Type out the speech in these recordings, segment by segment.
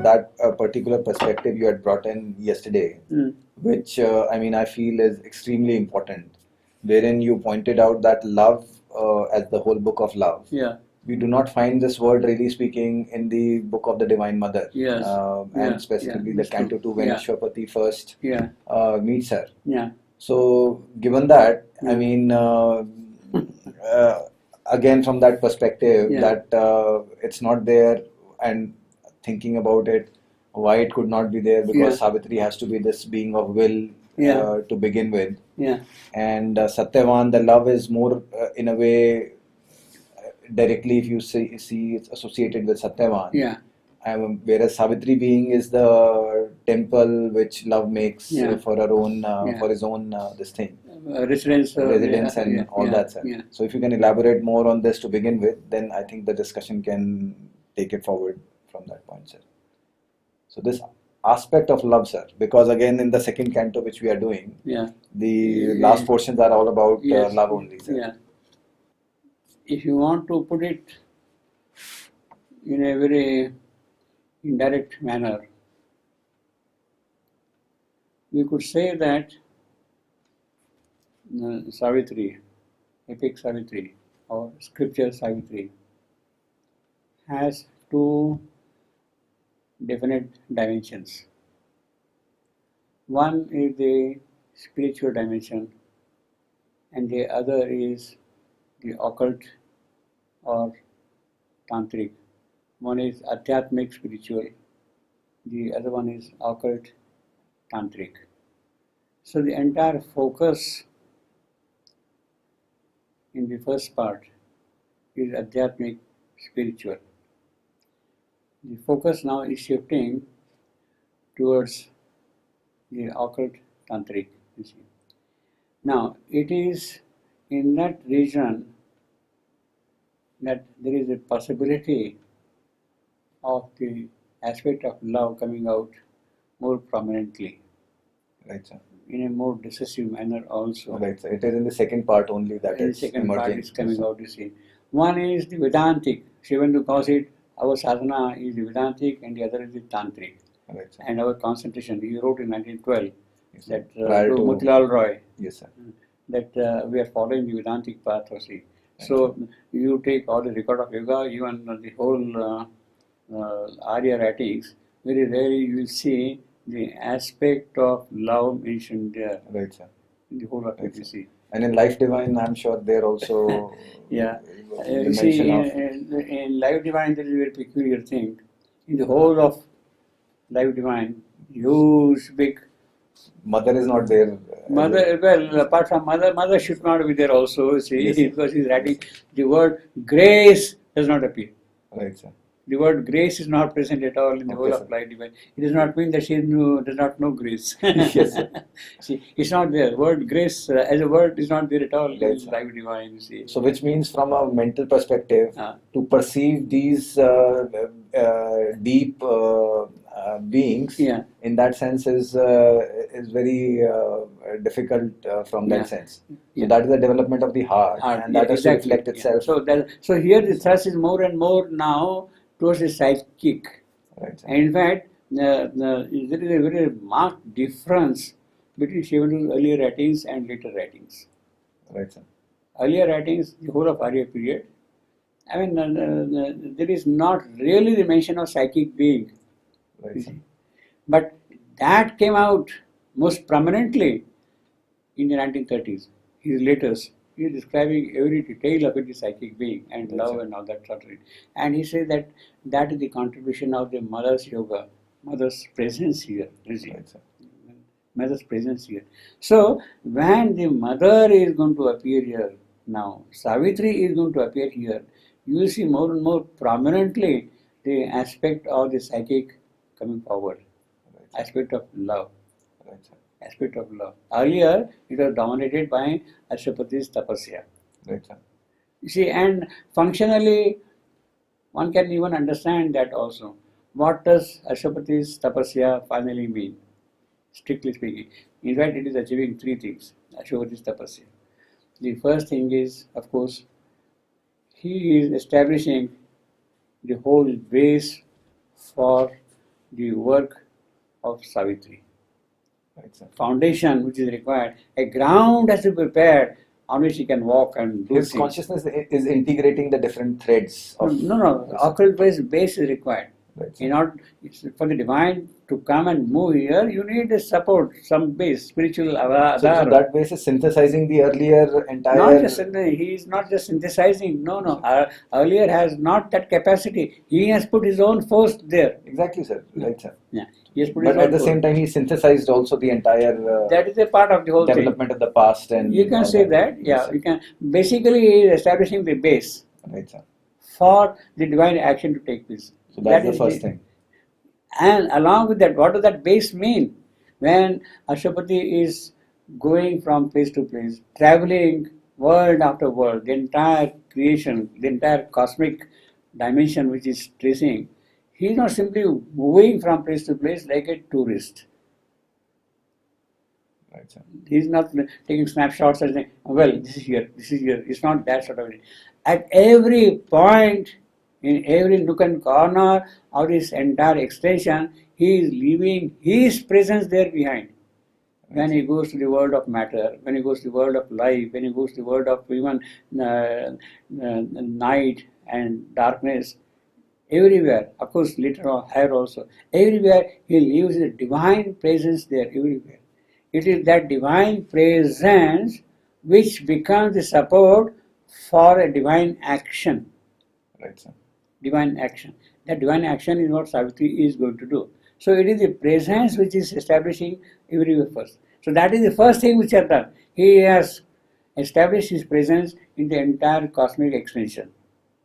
That particular perspective you had brought in yesterday, which I feel is extremely important, wherein you pointed out that love, as the whole book of love, we do not find this word really speaking in the book of the Divine Mother, and specifically the Canto 2 when Ashwapati first meets her. So, given that, again from that perspective, that it's not there, and thinking about it, why it could not be there, because Savitri has to be this being of will to begin with, and Satyavan, the love is more in a way directly, if you see it's associated with Satyavan. Whereas Savitri being is the temple which love makes for her own, for his own this thing, residence and all that, sir. So if you can elaborate more on this to begin with, then I think the discussion can take it forward from that point, sir. So this aspect of love, sir, because again in the second canto which we are doing, the last portions are all about love only, sir. If you want to put it in a very indirect manner, we could say that Savitri, epic Savitri or scripture Savitri, has two definite dimensions. One is the spiritual dimension, and the other is the occult or tantric. One is adhyatmic spiritual, the other one is occult tantric. So the entire focus in the first part is adhyatmic spiritual. The focus now is shifting towards the occult tantric, you see. Now, it is in that region that there is a possibility of the aspect of love coming out more prominently. Right, sir. In a more decisive manner also. Right, sir. It is in the second part only that in is the second emerging. part is coming out, you see. One is the Vedantic. Shivandu calls it, our sadhana is the Vedantic and the other is the Tantric. Right, sir. And our concentration, he wrote in 1912 Yes, that prior to Motilal Roy, yes, sir. that we are following the Vedantic path, you see. So you take all the record of yoga, even the whole Arya writings, very rarely you will see the aspect of love mentioned there. Right, sir. In the whole of it, you see. And in Life Divine, I'm sure there also you see, in Life Divine, there is a very peculiar thing. In the whole of Life Divine, huge, big. Mother is not there. Mother, well, apart from mother should not be there also, see, because he's writing the word grace does not appear. Right, sir. The word grace is not present at all in the whole of Life Divine. It does not mean that she does not know grace. Yes, sir. See, it's not there. Word grace as a word is not there at all in Life Divine. See. So, which means from a mental perspective, to perceive these deep beings, in that sense is very difficult from that sense. So that is the development of the heart, and that has to reflect itself. So here the thrust is more and more now towards the psychic. Right, and in fact, there is a very marked difference between Shivandu's earlier writings and later writings. Right, sir. Earlier writings, the whole of Arya period, there is not really the mention of psychic being. Right, sir. But that came out most prominently in the 1930s. His letters, he is describing every detail of it, the psychic being and love and all that sort of thing. And he says that that is the contribution of the mother's yoga, mother's presence here. Right, sir. Mother's presence here. So when the mother is going to appear here now, Savitri is going to appear here, you will see more and more prominently the aspect of the psychic coming forward. Right, aspect of love. Right, sir. Aspect of love. Earlier, it was dominated by Ashwapati's tapasya. Right, sir. You see, and functionally, one can even understand that also. What does Ashwapati's tapasya finally mean? Strictly speaking, In fact, it is achieving three things. Ashwapati's tapasya. The first thing is, of course, he is establishing the whole base for the work of Savitri. Right, sir. Foundation which is required, a ground has to be prepared on which he can walk and do His things. consciousness is integrating the different threads of... No. Occult base is required. Right, sir. You know, for the divine to come and move here, you need a support, some base, spiritual So that base is synthesizing the earlier entire... he is not just synthesizing. No. Earlier has not that capacity. He has put his own force there. Exactly, sir. Right, sir. Yeah. He has put But his at the own same time, he synthesized also the entire that is a part of the whole development thing. of the past, and You can say that. Yes, Yeah, you can. Basically, he is establishing the base right, sir. for the divine action to take place. So that's That the first thing. And along with that, what does that base mean? When Ashwapati is going from place to place, traveling world after world, the entire creation, the entire cosmic dimension which is tracing, he is not simply moving from place to place like a tourist. Right, sir. He is not taking snapshots and saying, well, this is here, this is here. It's not that sort of thing. At every point, in every nook and corner of this entire extension, he is leaving his presence there behind. When he goes to the world of matter, when he goes to the world of life, when he goes to the world of even night and darkness, everywhere, of course, later on here also, everywhere he leaves the divine presence there, everywhere. It is that divine presence which becomes the support for a divine action. Right, sir. Divine action. That divine action is what Savitri is going to do. So it is the presence which is establishing everywhere first. So that is the first thing which he has done. He has established his presence in the entire cosmic extension.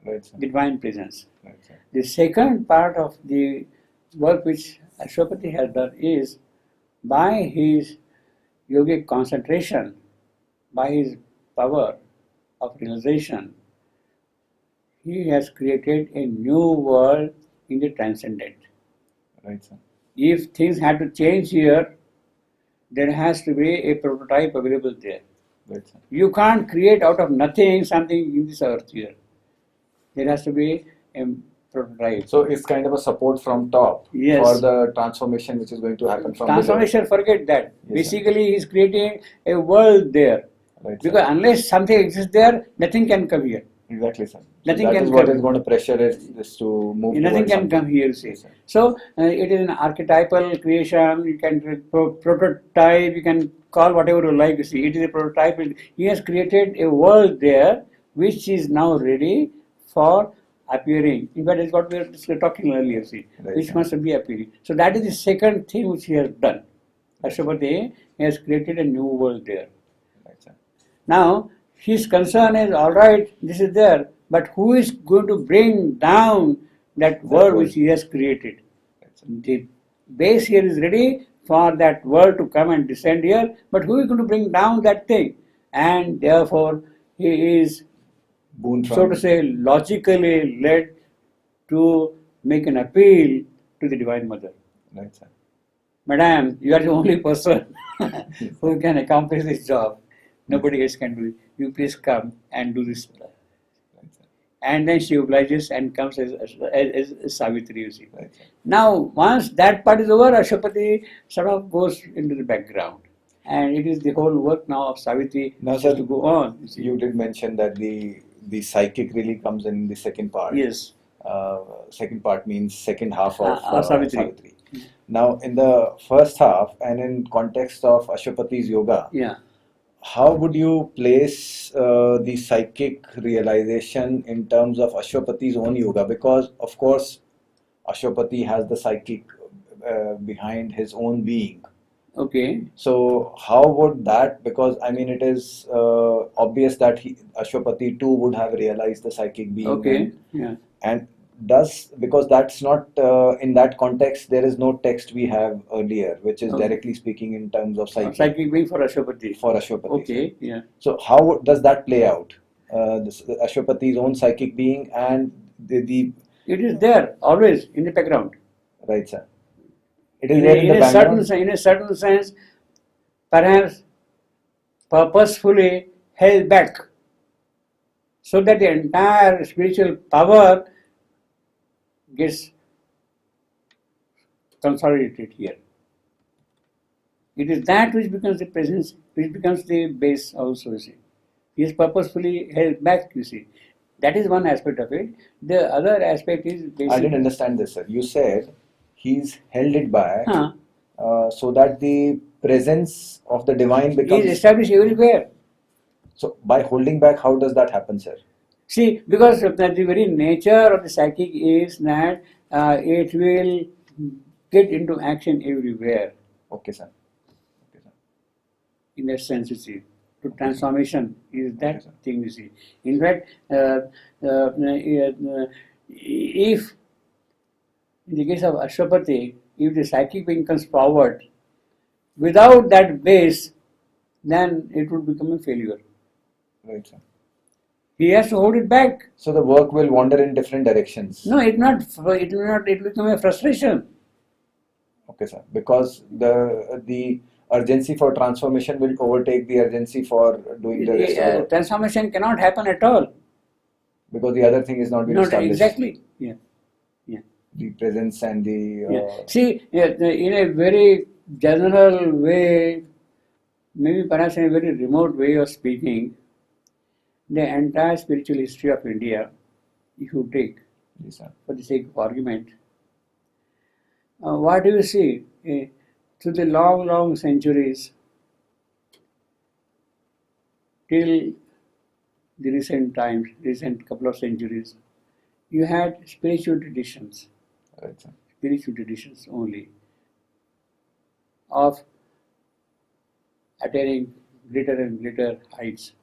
Right, sir. Divine presence. Right, sir. The second part of the work which Ashwapati has done is by his yogic concentration, by his power of realization, he has created a new world in the transcendent. Right, sir. If things had to change here, there has to be a prototype available there. Right, sir. You can't create out of nothing something in this earth here. There has to be a prototype. So it's kind of a support from top for the transformation which is going to happen from transformation, below. Forget that. Yes, basically, he is creating a world there. Right, because sir. Unless something exists there, nothing can come here. Exactly, sir. Nothing that can is what come. is going to pressure is to move. Nothing can come here, you see. Yes, so it is an archetypal creation. You can prototype. You can call whatever you like. You see, it is a prototype. He has created a world there which is now ready for appearing. In fact, it's what we were talking earlier. See, right, which sir. must be appearing. So that is the second thing which he has done. Ashwapati has created a new world there. Right, sir. Now, his concern is, all right, this is there, but who is going to bring down that world which he has created? The base here is ready for that world to come and descend here, but who is going to bring down that thing? And therefore, he is, so to say, logically led to make an appeal to the Divine Mother. Right, sir. Madam, you are the only person who can accomplish this job. Nobody else can do it. You please come and do this. Right, sir. And then she obliges and comes as Savitri, you see. Right, sir. Now, once that part is over, Ashwapati sort of goes into the background. And it is the whole work now of Savitri Now, sir, to go on. You did mention that the psychic really comes in the second part. Yes. Second part means second half of Savitri. Now, in the first half and in context of Ashwapati's yoga, Yeah. how would you place the psychic realization in terms of Ashwapati's own yoga? Because, of course, Ashwapati has the psychic behind his own being. Okay. So, how would that, because I mean, it is obvious that Ashwapati too would have realized the psychic being. Okay. Yeah. And because that's not, in that context, there is no text we have earlier, which is directly speaking in terms of psychic. Psychic being for Ashwapati. For Ashwapati. Okay, yeah. So how does that play out? Ashwapati's own psychic being and the... It is there, always, in the background. Right, sir. It is there in the background. In a certain sense, perhaps purposefully held back, so that the entire spiritual power gets consolidated here. It is that which becomes the presence, which becomes the base also, you see. He is purposefully held back, you see. That is one aspect of it. The other aspect is basically... I didn't understand this, sir. You said he's held it back so that the presence of the divine becomes... is established everywhere. So, by holding back, how does that happen, sir? See, because the very nature of the psychic is that it will get into action everywhere. Okay, sir. In that sense, you see, to transformation is that thing, you see. In fact, if in the case of Ashwapati, if the psychic being comes forward without that base, then it would become a failure. Right, sir. He has to hold it back. So the work will wander in different directions. No, it will become a frustration. Okay, sir. Because the urgency for transformation will overtake the urgency for doing the rest of the work. Transformation cannot happen at all. Because the other thing is not being established. Exactly. Yeah. The presence and the... See, in a very general way, maybe perhaps in a very remote way of speaking, the entire spiritual history of India, if you take, yes, sir, for the sake of argument, what do you see? Through the long centuries, till the recent times, recent couple of centuries, you had spiritual traditions. Right, sir. Spiritual traditions only, of attaining greater and greater heights.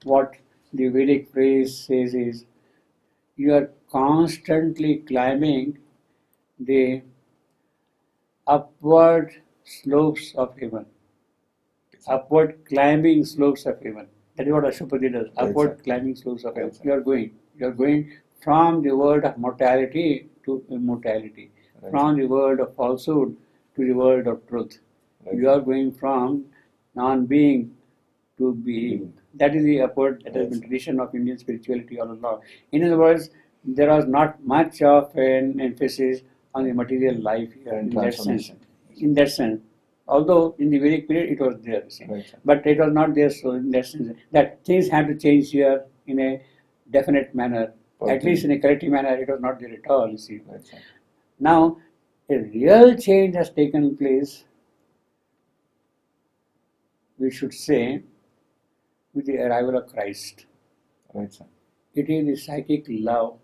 What the Vedic phrase says is, you are constantly climbing the upward slopes of heaven. Upward climbing slopes of heaven. That is what Ashwapati does. Right, upward sir. Climbing slopes of heaven. Right, You are going from the world of mortality to immortality. Right, from sir. the world of falsehood to the world of truth. Right, You are going from non-being to being. That is the upward, that has been tradition of Indian spirituality all along. In other words, there was not much of an emphasis on the material life here And in that sense. transformation. In that sense. Although in the Vedic period it was there, see. Right, sir. But it was not there, so in that sense, that things had to change here in a definite manner. Okay. At least in a corrective manner, it was not there at all, you see. Right, sir. Now, a real change has taken place, we should say, with the arrival of Christ. Right, sir. It is the psychic love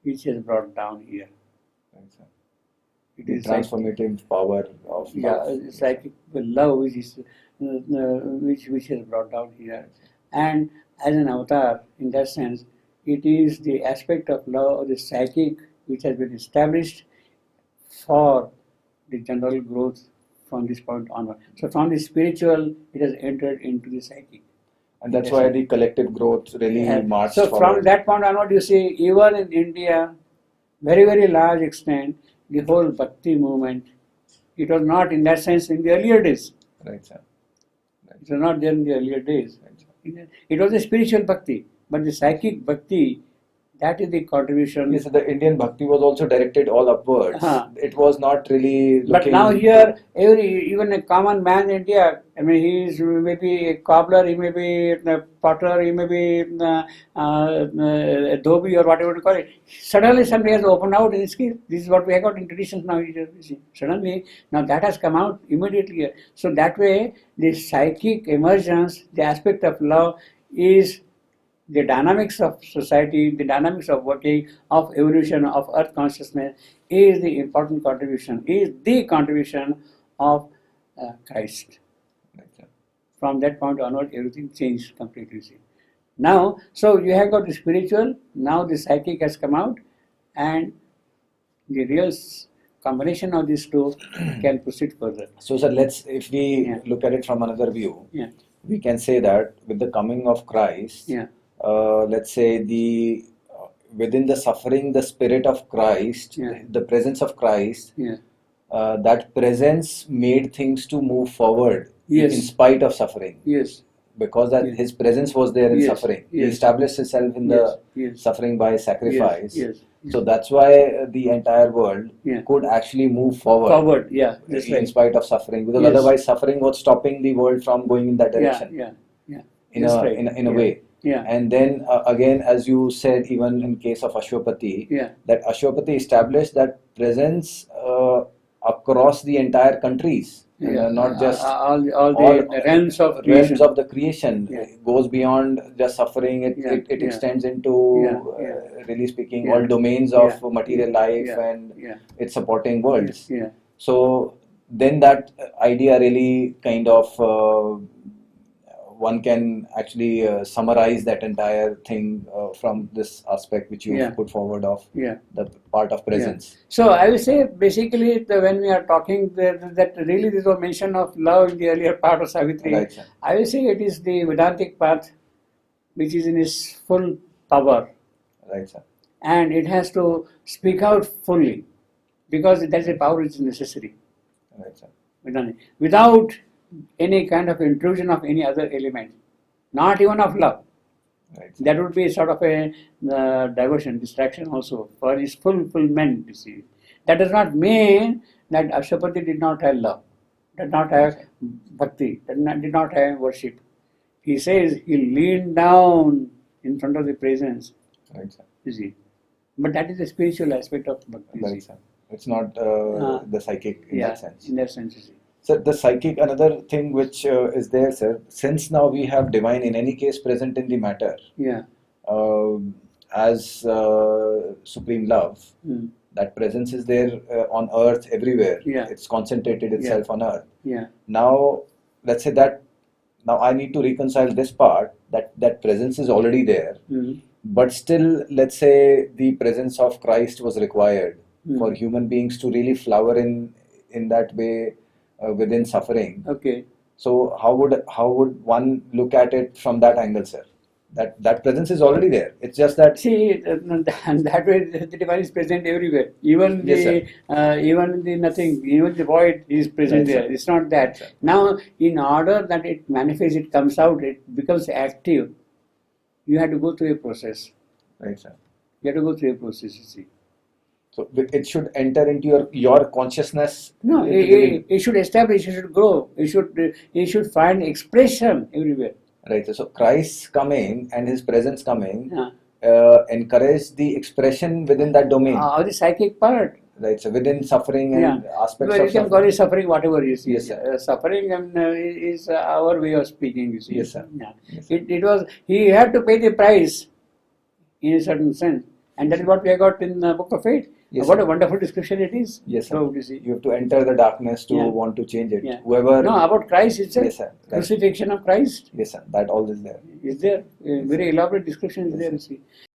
which has brought down here. Right, sir. It The is transformative power of love. psychic love which is which has brought down here. And as an avatar, in that sense, it is the aspect of love of the psychic which has been established for the general growth from this point onward. So from the spiritual, it has entered into the psychic. And that's why the collective growth really marched So forward. from that point onward, you see, even in India, very large extent, the whole bhakti movement, it was not in that sense in the earlier days. Right, sir. Right. It was not there in the earlier days. Right, sir. It was a spiritual bhakti, but the psychic bhakti, that is the contribution. Yes, the Indian bhakti was also directed all upwards. It was not really looking... But now here, even a common man in India, I mean, he is maybe a cobbler, he may be a potter, he may be a dhobi or whatever you call it. Suddenly somebody has opened out in his case. This is what we have got in traditions now. You see. Suddenly, now that has come out immediately. So that way, the psychic emergence, the aspect of love is the dynamics of society, the dynamics of working, of evolution, of earth consciousness is the important contribution, is the contribution of Christ. From that point onward, everything changed completely. Now, so you have got the spiritual, now the psychic has come out, and the real combination of these two can proceed further. So, sir, if we look at it from another view, we can say that with the coming of Christ, let's say within the suffering, the spirit of Christ, the presence of Christ, that presence made things to move forward Yes. in spite of suffering. Yes. Because that Yes. his presence was there in Yes. suffering. He Yes. established himself in Yes. the Yes. suffering by sacrifice. Yes. Yes. So that's why the entire world Yeah. could actually move forward. Forward. Yeah. That's In right. spite of suffering, because Yes. otherwise suffering was stopping the world from going in that Yeah. direction. Yeah. Yeah. In That's a right. in a Yeah. way. Yeah. And then again, as you said, even in case of Ashwapati, Yeah. that Ashwapati established that presence across the entire countries, and Yeah. not just all all the realms of realms creation. of the creation. Yeah. It goes beyond just suffering. It Yeah. it Yeah. extends into Yeah. really speaking Yeah. all domains Yeah. of material life Yeah. and Yeah. its supporting worlds. Yeah. So then that idea really kind of one can actually summarize that entire thing from this aspect which you Yeah. put forward of Yeah. the part of presence. So I will say basically when we are talking that really this was mention of love in the earlier part of Savitri. Right, sir. I will say it is the Vedantic path which is in its full power, Right, sir. and it has to speak out fully because that is a power which is necessary. Right, sir. Without any kind of intrusion of any other element, not even of love. Right, sir. That would be sort of a diversion, distraction also for his fulfillment, you see. That does not mean that Ashwapati did not have love, did not have bhakti, did not have worship. He says he leaned down in front of the presence, Right, sir. you see. But that is the spiritual aspect of bhakti. Right, sir. It's not the psychic in that sense. In that sense, you see. So the psychic, another thing which is there, sir, since now we have divine in any case present in the matter Yeah. as supreme love, that presence is there on earth everywhere. Yeah. It's concentrated itself on earth. Yeah. Now, let's say that now I need to reconcile this part that presence is already there, but still, let's say the presence of Christ was required for human beings to really flower in that way within suffering. Okay. So how would one look at it from that angle, sir? That presence is already there. It's just that. See, and that way the divine is present everywhere. Even even the nothing, even the void is present Right, there. sir. It's not that. Right, sir. Now, in order that it manifests, it comes out, it becomes active. You have to go through a process. Right, sir. You have to go through a process. You see. So it should enter into your consciousness. No, it should establish. It should grow. It should find expression everywhere. Right. So Christ's coming and His presence coming Yeah. encourage the expression within that domain. Or the psychic part. Right. So within suffering and aspects Well, of you can call suffering. it suffering, whatever you see. Yes, sir. Suffering is our way of speaking. You see. Yes, sir. Yeah. Yes, sir. It was he had to pay the price, in a certain sense, and that is what we have got in the Book of Fate. Yes, What sir. a wonderful description it is. Yes, sir. So, you see. You have to enter the darkness to Yeah. want to change it. Yeah. Whoever. No, about Christ itself. Yes, sir. Right. Crucifixion of Christ Yes, sir. That all is there. is there. A very elaborate description is there. You see.